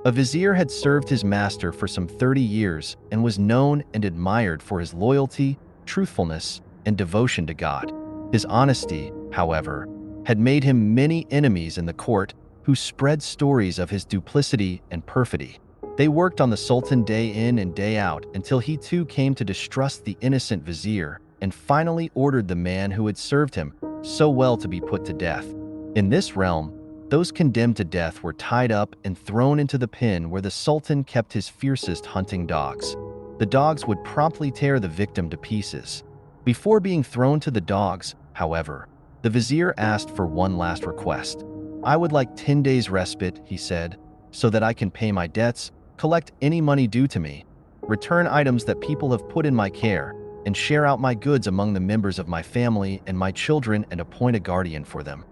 A vizier had served his master for some 30 years and was known and admired for his loyalty, truthfulness, and devotion to God. His honesty, however, had made him many enemies in the court who spread stories of his duplicity and perfidy. They worked on the Sultan day in and day out until he too came to distrust the innocent vizier and finally ordered the man who had served him so well to be put to death. In this realm, those condemned to death were tied up and thrown into the pen where the Sultan kept his fiercest hunting dogs. The dogs would promptly tear the victim to pieces. Before being thrown to the dogs, however, the vizier asked for one last request. "I would like 10 days respite," he said, "so that I can pay my debts, collect any money due to me, return items that people have put in my care, and share out my goods among the members of my family and my children and appoint a guardian for them."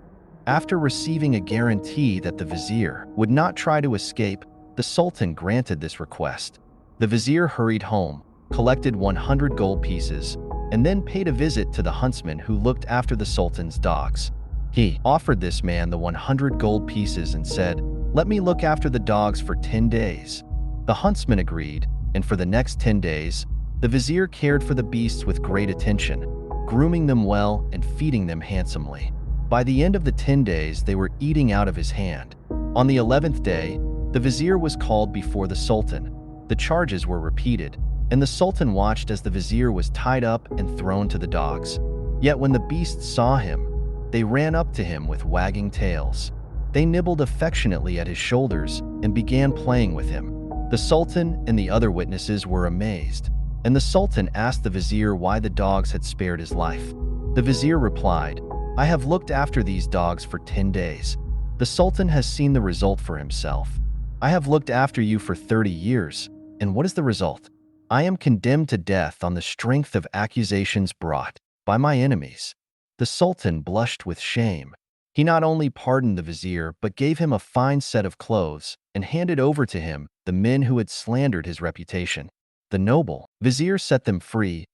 After receiving a guarantee that the vizier would not try to escape, the Sultan granted this request. The vizier hurried home, collected 100 gold pieces, and then paid a visit to the huntsman who looked after the Sultan's dogs. He offered this man the 100 gold pieces and said, "Let me look after the dogs for 10 days. The huntsman agreed, and for the next 10 days, the vizier cared for the beasts with great attention, grooming them well and feeding them handsomely. By the end of the 10 days, they were eating out of his hand. On the 11th day, the vizier was called before the Sultan. The charges were repeated, and the Sultan watched as the vizier was tied up and thrown to the dogs. Yet when the beasts saw him, they ran up to him with wagging tails. They nibbled affectionately at his shoulders and began playing with him. The Sultan and the other witnesses were amazed, and the Sultan asked the vizier why the dogs had spared his life. The vizier replied, "I have looked after these dogs for 10 days. The Sultan has seen the result for himself. I have looked after you for 30 years, and what is the result? I am condemned to death on the strength of accusations brought by my enemies." The Sultan blushed with shame. He not only pardoned the vizier, but gave him a fine set of clothes and handed over to him the men who had slandered his reputation. The noble vizier set them free